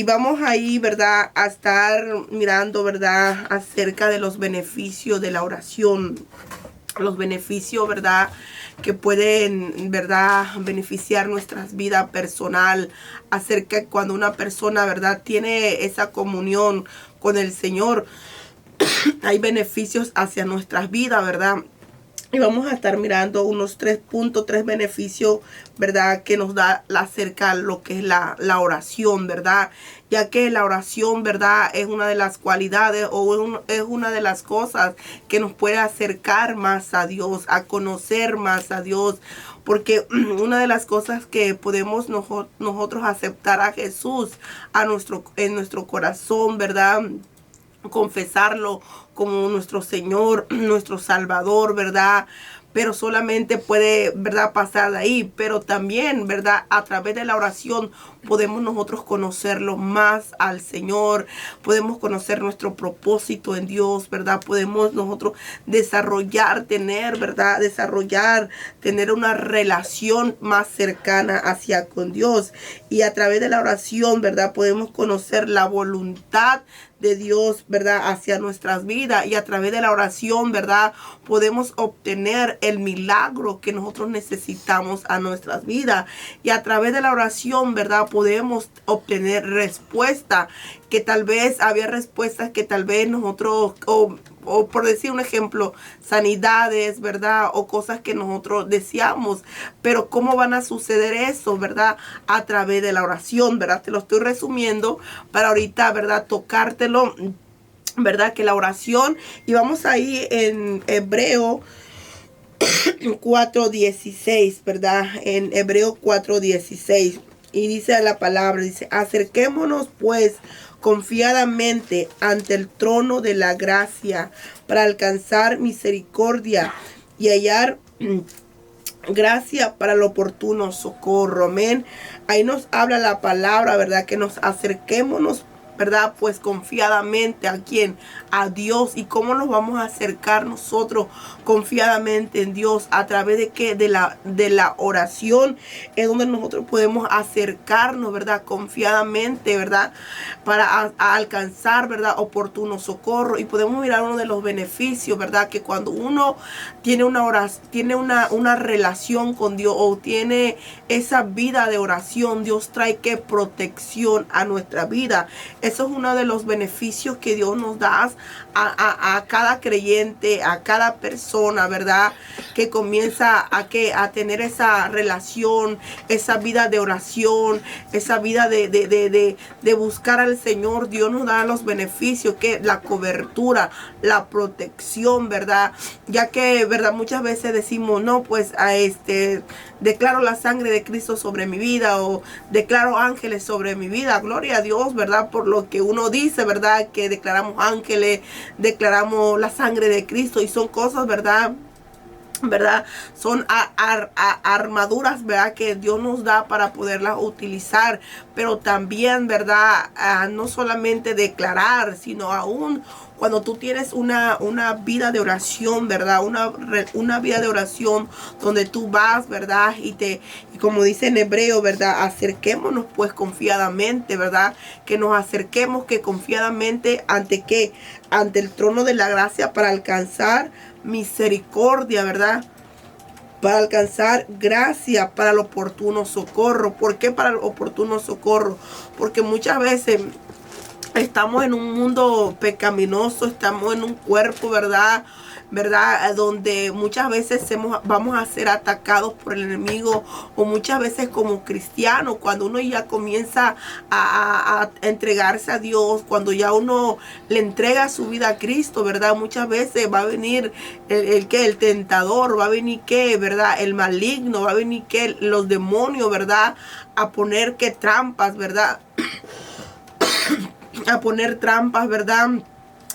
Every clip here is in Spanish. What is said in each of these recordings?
vamos ahí, ¿verdad? A estar mirando, ¿verdad? Acerca de los beneficios de la oración. Los beneficios, ¿verdad? Que pueden, ¿verdad? Beneficiar nuestras vidas personal. Acerca de cuando una persona, ¿verdad? Tiene esa comunión con el Señor. Hay beneficios hacia nuestras vidas, ¿verdad? Y vamos a estar mirando unos 3 beneficios, ¿verdad? Que nos da acerca de lo que es la oración, ¿verdad? Ya que la oración, ¿verdad? Es una de las cualidades es una de las cosas que nos puede acercar más a Dios, a conocer más a Dios. Porque una de las cosas que podemos nosotros aceptar a Jesús en nuestro corazón, ¿verdad? Confesarlo como nuestro Señor, nuestro Salvador, ¿verdad? Pero solamente puede, ¿verdad? Pasar de ahí. Pero también, ¿verdad? A través de la oración podemos nosotros conocerlo más al Señor. Podemos conocer nuestro propósito en Dios, ¿verdad? Podemos nosotros tener una relación más cercana hacia con Dios. Y a través de la oración, ¿verdad? Podemos conocer la voluntad de Dios, ¿verdad? Hacia nuestras vidas. Y a través de la oración, ¿verdad? Podemos obtener el milagro que nosotros necesitamos a nuestras vidas. Y a través de la oración, ¿verdad? Podemos obtener respuesta, que tal vez había respuestas que tal vez nosotros, o por decir un ejemplo, sanidades, ¿verdad? O cosas que nosotros deseamos. Pero ¿cómo van a suceder eso, verdad? A través de la oración, ¿verdad? Te lo estoy resumiendo para ahorita, ¿verdad? Tocártelo, ¿verdad? Que la oración, y vamos ahí en Hebreo 4:16, ¿verdad? En Hebreo 4:16. Y dice la palabra, dice, acerquémonos pues confiadamente ante el trono de la gracia para alcanzar misericordia y hallar gracia para el oportuno socorro. Amén. Ahí nos habla la palabra, ¿verdad? Que nos acerquémonos, ¿verdad? Pues confiadamente a quién, a Dios. ¿Y cómo nos vamos a acercar nosotros confiadamente en Dios? ¿A través de qué? De la oración es donde nosotros podemos acercarnos, ¿verdad? Confiadamente, ¿verdad? Para alcanzar, ¿verdad? Oportuno socorro. Y podemos mirar uno de los beneficios, ¿verdad? Que cuando uno tiene una oración, tiene una relación con Dios, o tiene esa vida de oración, Dios trae que protección a nuestra vida. Eso es uno de los beneficios que Dios nos da a cada creyente, a cada persona, ¿verdad? Que comienza a tener esa relación, esa vida de oración, esa vida de buscar al Señor. Dios nos da los beneficios, que la cobertura, la protección, ¿verdad? Ya que, ¿verdad? Muchas veces decimos, no, pues declaro la sangre de Cristo sobre mi vida, o declaro ángeles sobre mi vida. Gloria a Dios, ¿verdad? Por lo que uno dice, ¿verdad? Que declaramos ángeles, declaramos la sangre de Cristo, y son cosas, ¿verdad? Son armaduras, ¿verdad? Que Dios nos da para poderlas utilizar. Pero también, ¿verdad? No solamente declarar, sino aún cuando tú tienes una vida de oración, ¿verdad? Una vida de oración donde tú vas, ¿verdad? Y como dice en hebreo, ¿verdad? Acerquémonos pues confiadamente, ¿verdad? Que nos acerquemos que confiadamente ante ¿qué? Ante el trono de la gracia para alcanzar misericordia, ¿verdad? Para alcanzar gracia para el oportuno socorro. ¿Por qué para el oportuno socorro? Porque muchas veces estamos en un mundo pecaminoso, estamos en un cuerpo, ¿verdad? Donde muchas veces vamos a ser atacados por el enemigo, o muchas veces como cristianos, cuando uno ya comienza a entregarse a Dios, cuando ya uno le entrega su vida a Cristo, ¿verdad? Muchas veces va a venir el tentador, va a venir ¿verdad? El maligno, va a venir los demonios, ¿verdad? A poner trampas, ¿verdad? A poner trampas, ¿verdad?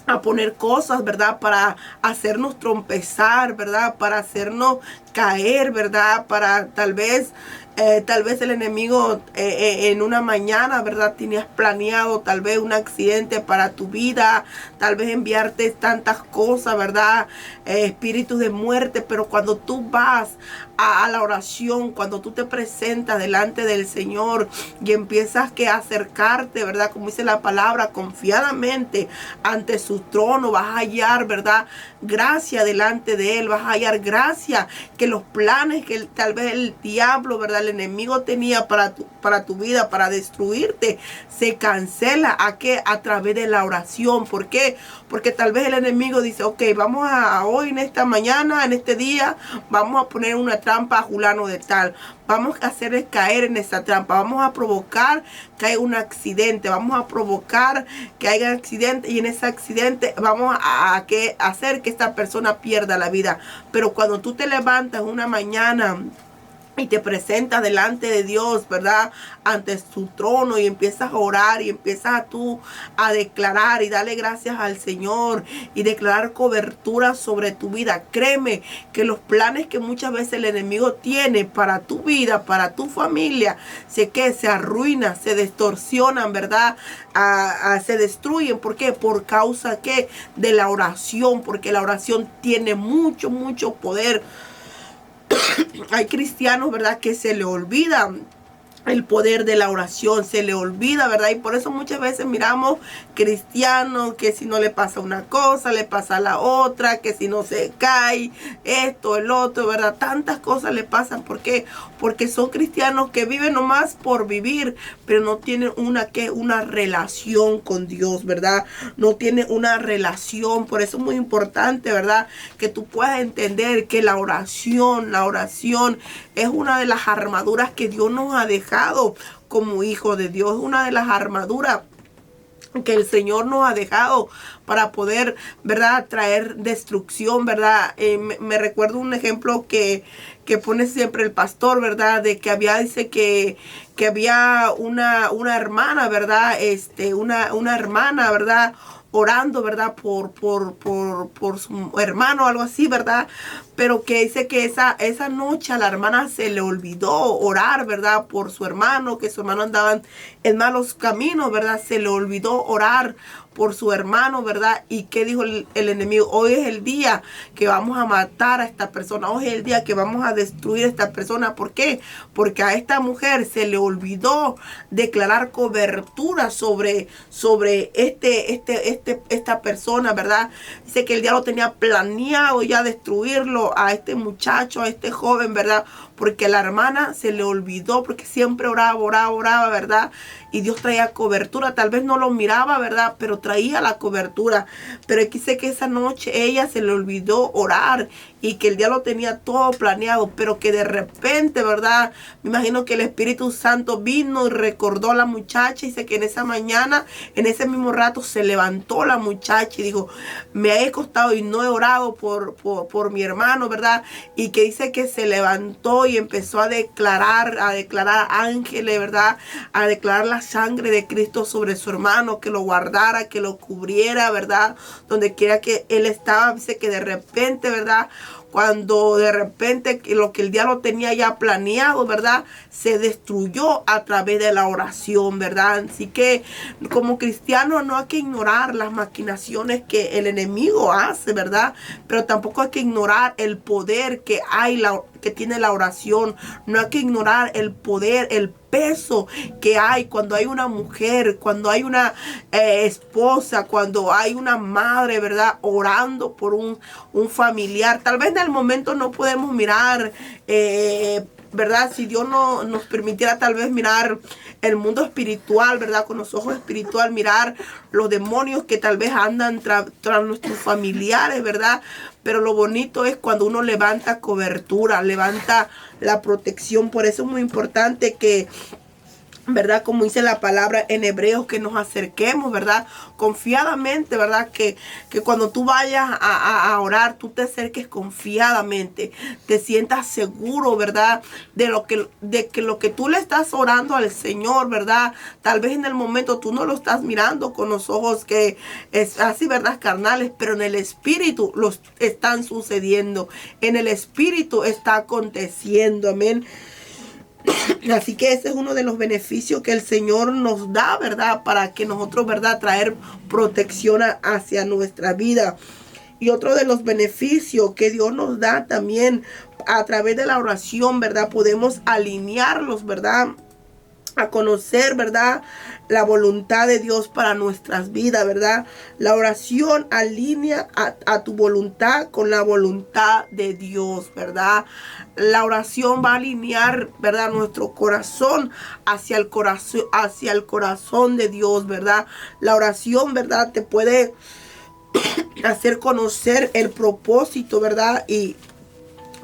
A poner cosas, ¿verdad? Para hacernos trompezar, ¿verdad? Para hacernos caer, ¿verdad? Para tal vez el enemigo en una mañana, ¿verdad? Tenías planeado tal vez un accidente para tu vida, tal vez enviarte tantas cosas, ¿verdad? Espíritus de muerte, pero cuando tú vas a la oración, cuando tú te presentas delante del Señor y empiezas a acercarte, ¿verdad? Como dice la palabra, confiadamente ante su trono, vas a hallar, ¿verdad? Gracia delante de Él, vas a hallar gracia, que los planes que tal vez el diablo, ¿verdad? El enemigo tenía para tu vida, para destruirte, se cancela a través de la oración. ¿Por qué? Porque tal vez el enemigo dice, ok, vamos a hoy, en esta mañana, en este día, vamos a poner una trampa a fulano de tal. Vamos a hacer caer en esa trampa. Vamos a provocar que haya un accidente. Vamos a provocar que haya un accidente. Y en ese accidente vamos a hacer que esta persona pierda la vida. Pero cuando tú te levantas una mañana y te presentas delante de Dios, ¿verdad? Ante su trono, y empiezas a orar y empiezas tú a declarar y darle gracias al Señor y declarar cobertura sobre tu vida. Créeme que los planes que muchas veces el enemigo tiene para tu vida, para tu familia, se arruinan, se distorsionan, ¿verdad? Se destruyen. ¿Por qué? Por causa de la oración, porque la oración tiene mucho, mucho poder. Hay cristianos, ¿verdad?, que se le olvida el poder de la oración, se le olvida, ¿verdad? Y por eso muchas veces miramos cristianos que si no le pasa una cosa, le pasa la otra, que si no se cae, esto, el otro, ¿verdad? Tantas cosas le pasan. ¿Por qué? Porque son cristianos que viven nomás por vivir, pero no tienen una relación con Dios, ¿verdad? No tienen una relación. Por eso es muy importante, ¿verdad?, que tú puedas entender que la oración es una de las armaduras que Dios nos ha dejado como hijo de Dios. Una de las armaduras que el Señor nos ha dejado para poder, ¿verdad?, traer destrucción, ¿verdad? Me recuerdo un ejemplo que pone siempre el pastor, ¿verdad? De que dice que había una hermana, ¿verdad? Una hermana, ¿verdad?, orando, ¿verdad?, por su hermano, algo así, ¿verdad? Pero que dice que esa noche a la hermana se le olvidó orar, ¿verdad?, por su hermano, que su hermano andaba en malos caminos, ¿verdad? Se le olvidó orar por su hermano, ¿verdad? Y ¿qué dijo el enemigo? Hoy es el día que vamos a matar a esta persona. Hoy es el día que vamos a destruir a esta persona. ¿Por qué? Porque a esta mujer se le olvidó declarar cobertura sobre esta persona, ¿verdad? Dice que el diablo tenía planeado ya destruirlo a este muchacho, a este joven, ¿verdad? Porque la hermana se le olvidó, porque siempre oraba, ¿verdad? Y Dios traía cobertura. Tal vez no lo miraba, ¿verdad?, pero traía la cobertura. Pero dice que esa noche ella se le olvidó orar y que el diablo tenía todo planeado, pero que de repente, ¿verdad?, me imagino que el Espíritu Santo vino y recordó a la muchacha. Dice que en esa mañana, en ese mismo rato, se levantó la muchacha y dijo, me he acostado y no he orado por mi hermano, ¿verdad? Y que dice que se levantó y empezó a declarar ángeles, ¿verdad?, a declarar la sangre de Cristo sobre su hermano, que lo guardara, que lo cubriera, ¿verdad?, donde quiera que él estaba. Dice que de repente, ¿verdad?, cuando de repente lo que el diablo tenía ya planeado, ¿verdad?, se destruyó a través de la oración, ¿verdad? Así que como cristianos no hay que ignorar las maquinaciones que el enemigo hace, ¿verdad? Pero tampoco hay que ignorar el poder que tiene la oración. No hay que ignorar el poder, el peso que hay cuando hay una mujer, cuando hay una esposa, cuando hay una madre, ¿verdad?, orando por un familiar. Tal vez en el momento no podemos mirar, ¿verdad? Si Dios no nos permitiera tal vez mirar el mundo espiritual, ¿verdad?, con los ojos espirituales, mirar los demonios que tal vez andan tras nuestros familiares, ¿verdad? Pero lo bonito es cuando uno levanta cobertura, levanta la protección. Por eso es muy importante que ¿verdad? Como dice la palabra en Hebreos, que nos acerquemos, ¿verdad? Confiadamente, ¿verdad? Que cuando tú vayas a orar, tú te acerques confiadamente, te sientas seguro, ¿verdad? De que lo que tú le estás orando al Señor, ¿verdad? Tal vez en el momento tú no lo estás mirando con los ojos que es así, ¿verdad? Carnales, pero en el Espíritu los están sucediendo, en el Espíritu está aconteciendo, amén. Así que ese es uno de los beneficios que el Señor nos da, ¿verdad? Para que nosotros, ¿verdad? Traer protección hacia nuestra vida. Y otro de los beneficios que Dios nos da también a través de la oración, ¿verdad? Podemos alinearlos, ¿verdad? A conocer, ¿verdad? La voluntad de Dios para nuestras vidas, ¿verdad? La oración alinea a tu voluntad con la voluntad de Dios, ¿verdad? La oración va a alinear, ¿verdad? Nuestro corazón hacia el corazón de Dios, ¿verdad? La oración, ¿verdad? Te puede hacer conocer el propósito, ¿verdad? Y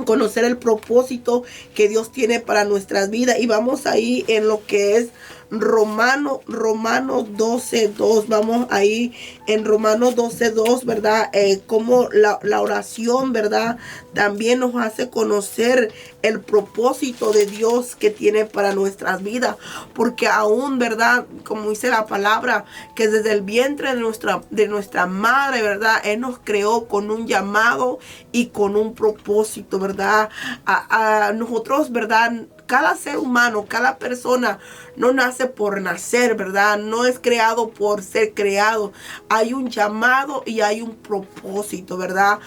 conocer el propósito que Dios tiene para nuestras vidas. Y vamos ahí en lo que es Romanos 12:2. Vamos ahí en Romanos 12:2, ¿verdad? Como la oración, ¿verdad? También nos hace conocer el propósito de Dios que tiene para nuestras vidas. Porque aún, ¿verdad? Como dice la palabra, que desde el vientre de nuestra madre, ¿verdad? Él nos creó con un llamado y con un propósito, ¿verdad? A nosotros, ¿verdad? Cada ser humano, cada persona no nace por nacer, ¿verdad? No es creado por ser creado. Hay un llamado y hay un propósito, ¿verdad?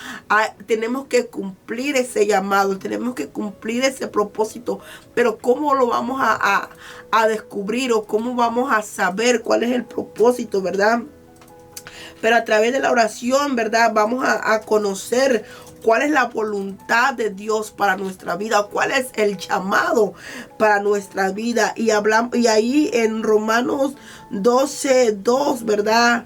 Tenemos que cumplir ese llamado, tenemos que cumplir ese propósito. Pero ¿cómo lo vamos a descubrir o cómo vamos a saber cuál es el propósito, ¿verdad? Pero a través de la oración, ¿verdad? Vamos a conocer cuál es la voluntad de Dios para nuestra vida, cuál es el llamado para nuestra vida. Y ahí en Romanos 12:2, ¿verdad?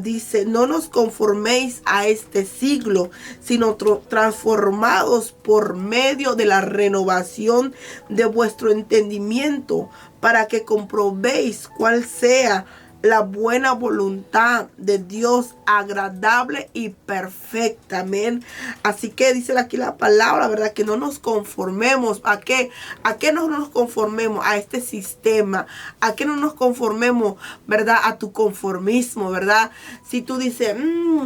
Dice, no nos conforméis a este siglo, sino transformados por medio de la renovación de vuestro entendimiento, para que comprobéis cuál sea la buena voluntad de Dios, agradable y perfecta. Amén. Así que dice aquí la palabra, ¿verdad? Que no nos conformemos. ¿A qué? ¿A qué no nos conformemos? A este sistema. ¿A qué no nos conformemos, verdad? A tu conformismo, ¿verdad? Si tú dices,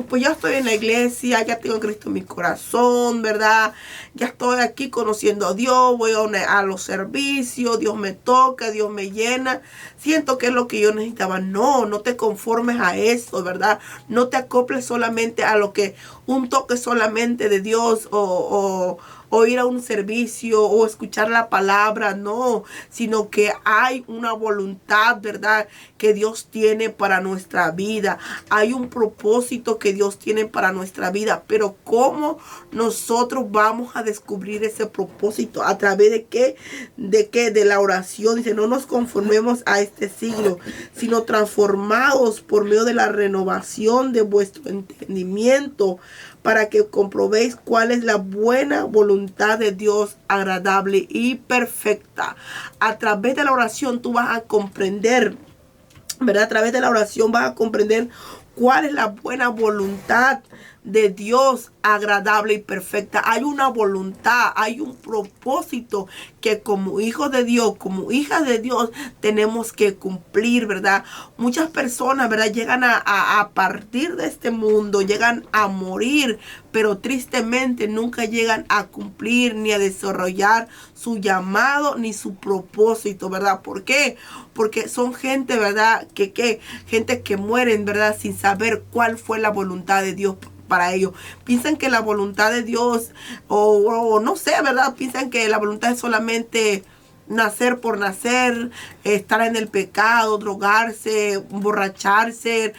pues ya estoy en la iglesia, ya tengo a Cristo en mi corazón, ¿verdad? Ya estoy aquí conociendo a Dios, voy a los servicios, Dios me toca, Dios me llena. Siento que es lo que yo necesitaba. No te conformes a eso, ¿verdad? No te acoples solamente a lo que un toque solamente de Dios o ir a un servicio o escuchar la palabra, no, sino que hay una voluntad, ¿verdad?, que Dios tiene para nuestra vida. Hay un propósito que Dios tiene para nuestra vida, pero ¿cómo nosotros vamos a descubrir ese propósito? ¿A través de qué? ¿De qué? De la oración. Dice, no nos conformemos a este siglo, sino transformados por medio de la renovación de vuestro entendimiento, para que comprobéis cuál es la buena voluntad de Dios, agradable y perfecta. A través de la oración tú vas a comprender, ¿verdad? A través de la oración vas a comprender cuál es la buena voluntad de Dios, agradable y perfecta. Hay una voluntad, hay un propósito que como hijos de Dios, como hijas de Dios, tenemos que cumplir, ¿verdad? Muchas personas, ¿verdad?, llegan a partir de este mundo, llegan a morir, pero tristemente nunca llegan a cumplir ni a desarrollar su llamado ni su propósito, ¿verdad? ¿Por qué? Porque son gente, ¿verdad?, gente que mueren, ¿verdad?, sin saber cuál fue la voluntad de Dios para ellos. Piensan que la voluntad de Dios, o no sé, ¿verdad? Piensan que la voluntad es solamente nacer por nacer, estar en el pecado, drogarse, emborracharse.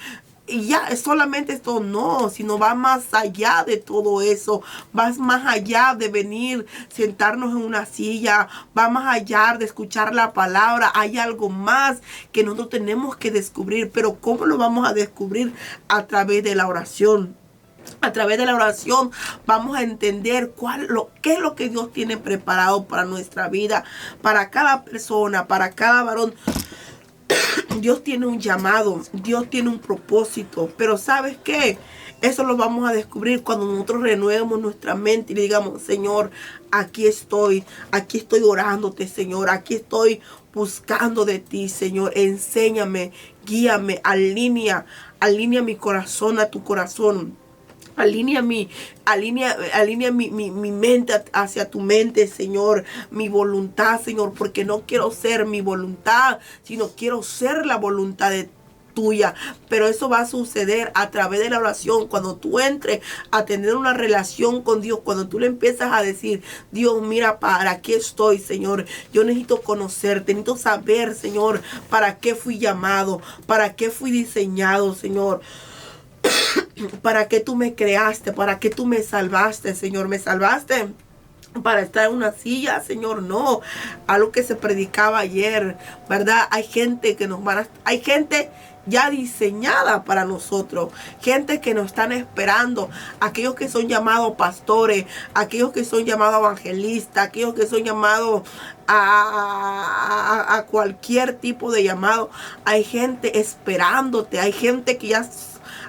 Y ya, es solamente esto, no, sino va más allá de todo eso, va más allá de venir, sentarnos en una silla, va más allá de escuchar la palabra. Hay algo más que nosotros tenemos que descubrir, pero ¿cómo lo vamos a descubrir? A través de la oración. A través de la oración vamos a entender qué es lo que Dios tiene preparado para nuestra vida, para cada persona, para cada varón. Dios tiene un llamado, Dios tiene un propósito, pero ¿sabes qué? Eso lo vamos a descubrir cuando nosotros renuevemos nuestra mente y le digamos, Señor, aquí estoy orándote, Señor, aquí estoy buscando de ti, Señor, enséñame, guíame, alinea mi corazón a tu corazón. Alinea mi mente hacia tu mente, Señor. Mi voluntad, Señor, porque no quiero ser mi voluntad, sino quiero ser la voluntad de tuya. Pero eso va a suceder a través de la oración. Cuando tú entres a tener una relación con Dios, cuando tú le empiezas a decir, Dios, mira, para qué estoy, Señor. Yo necesito conocerte, necesito saber, Señor, para qué fui llamado, para qué fui diseñado, Señor. ¿Para qué tú me creaste? ¿Para qué tú me salvaste, Señor? ¿Me salvaste para estar en una silla, Señor? No. Algo que se predicaba ayer, ¿verdad? Hay gente ya diseñada para nosotros, gente que nos están esperando, aquellos que son llamados pastores, aquellos que son llamados evangelistas, aquellos que son llamados a cualquier tipo de llamado. Hay gente esperándote, hay gente que ya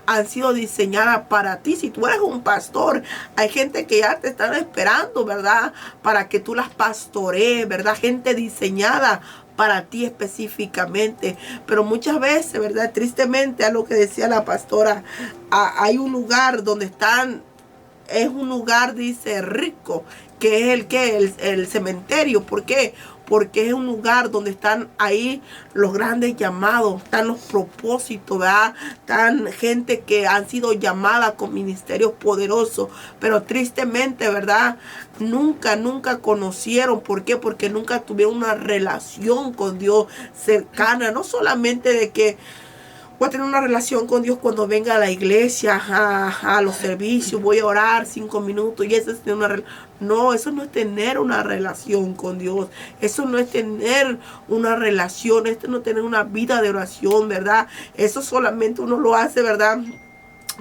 han sido diseñadas para ti. Si tú eres un pastor, hay gente que ya te están esperando, ¿verdad? Para que tú las pastorees, ¿verdad? Gente diseñada para ti específicamente. Pero muchas veces, ¿verdad? Tristemente, a lo que decía la pastora, hay un lugar donde es un lugar, dice, rico, que es el cementerio. ¿Por qué? Porque es un lugar donde están ahí los grandes llamados, están los propósitos, ¿verdad? Están gente que han sido llamada con ministerios poderosos, pero tristemente, ¿verdad? Nunca conocieron. ¿Por qué? Porque nunca tuvieron una relación con Dios cercana, no solamente de que voy a tener una relación con Dios cuando venga a la iglesia, a los servicios, voy a orar 5 minutos y eso es tener una relación. No, eso no es tener una relación con Dios. Eso no es tener una relación, esto no es tener una vida de oración, ¿verdad? Eso solamente uno lo hace, ¿verdad?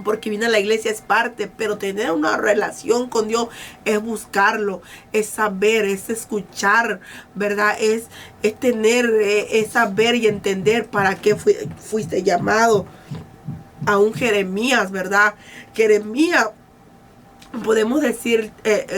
Porque viene a la iglesia, es parte, pero tener una relación con Dios es buscarlo, es saber, es escuchar, ¿verdad? Es tener, es saber y entender para qué fuiste llamado. A un Jeremías, ¿verdad? Jeremías, podemos decir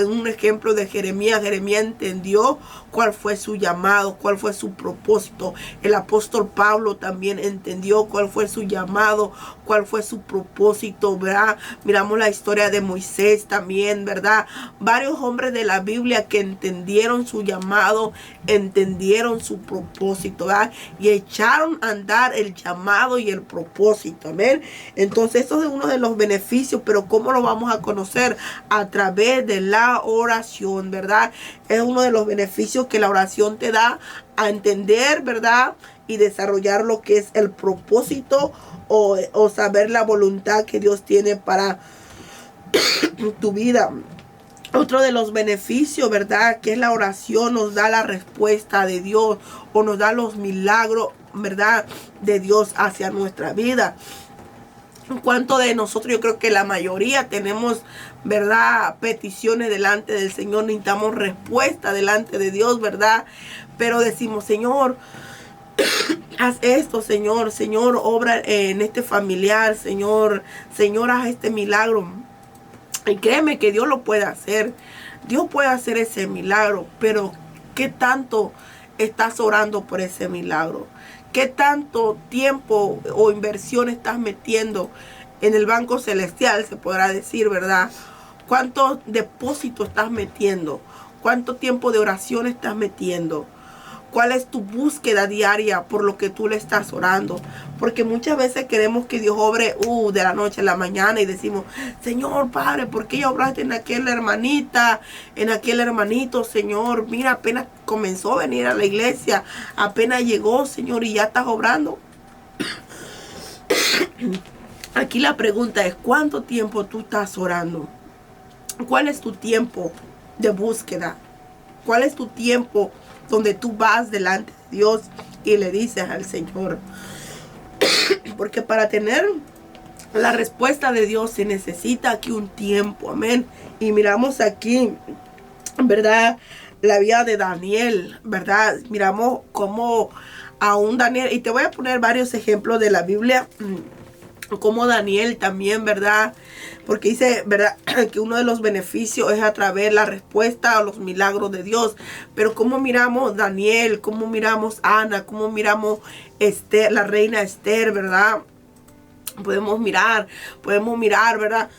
un ejemplo de Jeremías. Jeremías entendió cuál fue su llamado, cuál fue su propósito. El apóstol Pablo también entendió cuál fue su llamado, cuál fue su propósito, ¿verdad? Miramos la historia de Moisés también, ¿verdad? Varios hombres de la Biblia que entendieron su llamado, entendieron su propósito, ¿verdad? Y echaron a andar el llamado y el propósito, ¿amén? Entonces, eso es uno de los beneficios, pero ¿cómo lo vamos a conocer? A través de la oración, ¿verdad? Es uno de los beneficios que la oración te da a entender, ¿verdad? Y desarrollar lo que es el propósito o saber la voluntad que Dios tiene para tu vida. Otro de los beneficios, ¿verdad? Que es la oración, nos da la respuesta de Dios o nos da los milagros, ¿verdad? De Dios hacia nuestra vida. En cuanto de nosotros, yo creo que la mayoría tenemos, ¿verdad? Peticiones delante del Señor, necesitamos respuesta delante de Dios, ¿verdad? Pero decimos, Señor, haz esto, Señor, obra en este familiar, Señor, haz este milagro. Y créeme que Dios lo puede hacer. Dios puede hacer ese milagro, pero ¿qué tanto estás orando por ese milagro? ¿Qué tanto tiempo o inversión estás metiendo en el banco celestial? Se podrá decir, ¿verdad? ¿Cuánto depósito estás metiendo? ¿Cuánto tiempo de oración estás metiendo? ¿Cuál es tu búsqueda diaria por lo que tú le estás orando? Porque muchas veces queremos que Dios obre de la noche a la mañana y decimos, Señor Padre, ¿por qué ya obraste en aquella hermanita, en aquel hermanito, Señor? Mira, apenas comenzó a venir a la iglesia, apenas llegó, Señor, y ya estás obrando. Aquí la pregunta es, ¿cuánto tiempo tú estás orando? ¿Cuál es tu tiempo de búsqueda? ¿Cuál es tu tiempo donde tú vas delante de Dios y le dices al Señor? Porque para tener la respuesta de Dios se necesita aquí un tiempo, amén. Y miramos aquí, ¿verdad? La vida de Daniel, ¿verdad? Miramos cómo aún Daniel, y te voy a poner varios ejemplos de la Biblia, como Daniel también, ¿verdad? Porque dice, ¿verdad? Que uno de los beneficios es a través de la respuesta a los milagros de Dios. Pero cómo miramos Daniel, cómo miramos Ana, cómo miramos Esther, la reina Esther, ¿verdad? Podemos mirar, ¿verdad?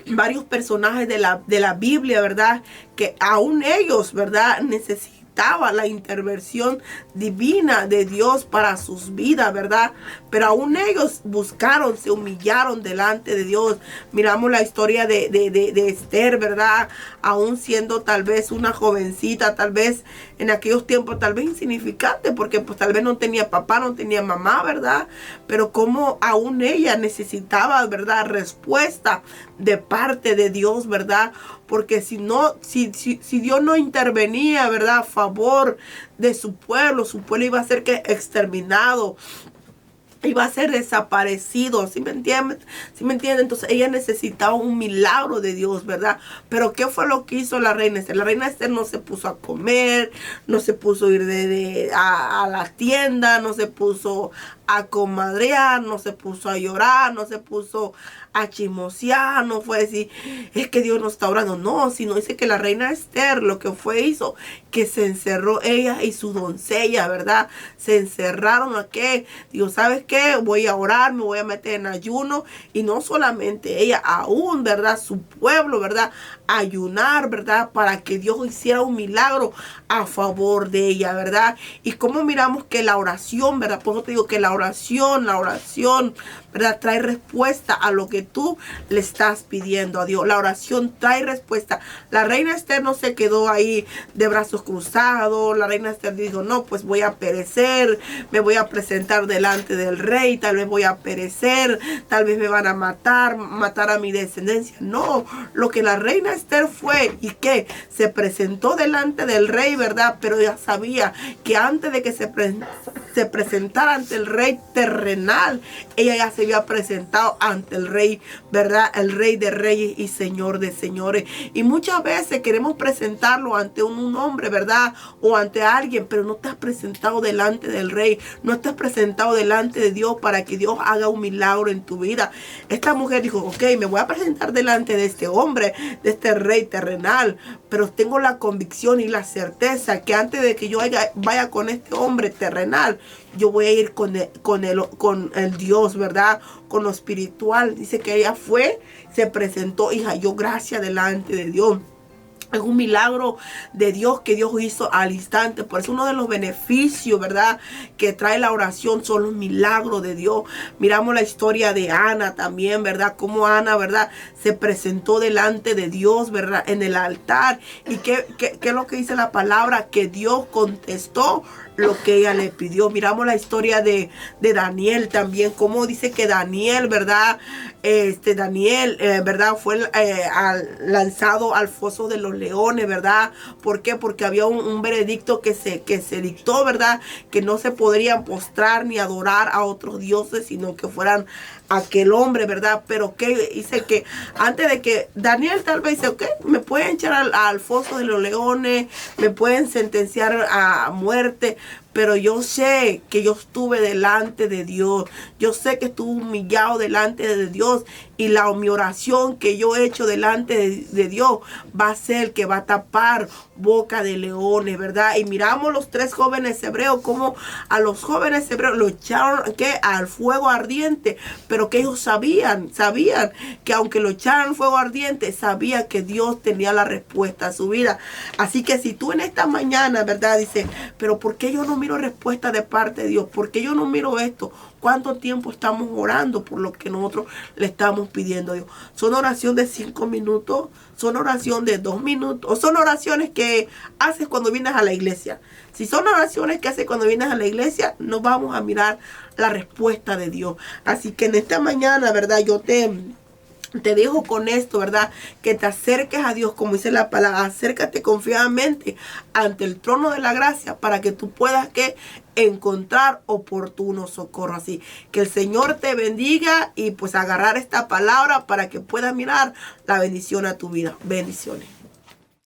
Varios personajes de la Biblia, ¿verdad? Que aún ellos, ¿verdad? Necesitaban la intervención divina de Dios para sus vidas, ¿verdad? Pero aún ellos buscaron, se humillaron delante de Dios. Miramos la historia de Esther, ¿verdad? Aún siendo tal vez una jovencita, tal vez en aquellos tiempos tal vez insignificante, porque pues tal vez no tenía papá, no tenía mamá, ¿verdad? Pero como aún ella necesitaba, ¿verdad? Respuesta de parte de Dios, ¿verdad? Porque si Dios no intervenía, ¿verdad? A favor de su pueblo iba a ser que exterminado, iba a ser desaparecido. ¿Sí me entienden? ¿Sí me entienden? Entonces ella necesitaba un milagro de Dios, ¿verdad? Pero ¿qué fue lo que hizo la reina Esther? La reina Esther no se puso a comer, no se puso a ir a la tienda, no se puso a comadrear, no se puso a llorar, no se puso a chismosear, no fue decir, es que Dios nos está orando, no, sino dice que la reina Esther lo que hizo, que se encerró ella y su doncella, ¿verdad? Se encerraron a qué, digo, ¿sabes qué? Voy a orar, me voy a meter en ayuno, y no solamente ella, aún, ¿verdad? Su pueblo, ¿verdad? Ayunar, ¿verdad? Para que Dios hiciera un milagro a favor de ella, ¿verdad? Y cómo miramos que la oración, ¿verdad? Por eso te digo que la oración, ¿verdad? Trae respuesta a lo que tú le estás pidiendo a Dios. La oración trae respuesta. La reina Esther no se quedó ahí de brazos cruzados. La reina Esther dijo, no, pues voy a perecer, me voy a presentar delante del rey, tal vez voy a perecer, tal vez me van a matar a mi descendencia. No, lo que la reina Esther fue y que se presentó delante del rey, ¿verdad? Pero ella sabía que antes de que se presentara ante el rey terrenal, ella ya se había presentado ante el rey, ¿verdad? El rey de reyes y señor de señores. Y muchas veces queremos presentarlo ante un hombre, ¿verdad? O ante alguien, pero no te has presentado delante del rey, no te has presentado delante de Dios para que Dios haga un milagro en tu vida. Esta mujer dijo, ok, me voy a presentar delante de este hombre, de este rey terrenal, pero tengo la convicción y la certeza que antes de que yo vaya con este hombre terrenal, yo voy a ir con el Dios, ¿verdad? Con lo espiritual. Dice que ella se presentó y halló gracia delante de Dios. Es un milagro de Dios que Dios hizo al instante. Por eso uno de los beneficios, ¿verdad?, que trae la oración son los milagros de Dios. Miramos la historia de Ana también, ¿verdad? Cómo Ana, ¿verdad?, se presentó delante de Dios, ¿verdad?, en el altar. ¿Y qué es lo que dice la palabra? Que Dios contestó lo que ella le pidió. Miramos la historia de Daniel también, como dice que Daniel, ¿verdad? Daniel, ¿verdad? Fue lanzado al foso de los leones, ¿verdad? ¿Por qué? Porque había un veredicto que se dictó, ¿verdad? Que no se podrían postrar ni adorar a otros dioses, sino que fueran aquel hombre, ¿verdad? Pero que dice que antes de que Daniel tal vez dice, ok, me pueden echar al foso de los leones, me pueden sentenciar a muerte, pero yo sé que yo estuve delante de Dios. Yo sé que estuve humillado delante de Dios. Y mi oración que yo he hecho delante de Dios va a ser que va a tapar boca de leones, ¿verdad? Y miramos los 3 jóvenes hebreos, como a los jóvenes hebreos lo echaron al fuego ardiente, pero que ellos sabían que aunque lo echaran al fuego ardiente, sabía que Dios tenía la respuesta a su vida. Así que si tú en esta mañana, ¿verdad?, dices, pero ¿por qué yo no miro respuesta de parte de Dios? ¿Por qué yo no miro esto? ¿Cuánto tiempo estamos orando por lo que nosotros le estamos pidiendo a Dios? ¿Son oración de 5 minutos? ¿Son oración de 2 minutos? ¿O son oraciones que haces cuando vienes a la iglesia? Si son oraciones que haces cuando vienes a la iglesia, no vamos a mirar la respuesta de Dios. Así que en esta mañana, ¿verdad?, yo te te dejo con esto, ¿verdad? Que te acerques a Dios, como dice la palabra, acércate confiadamente ante el trono de la gracia para que tú puedas que encontrar oportuno socorro. Así que el Señor te bendiga y pues agarrar esta palabra para que puedas mirar la bendición a tu vida. Bendiciones.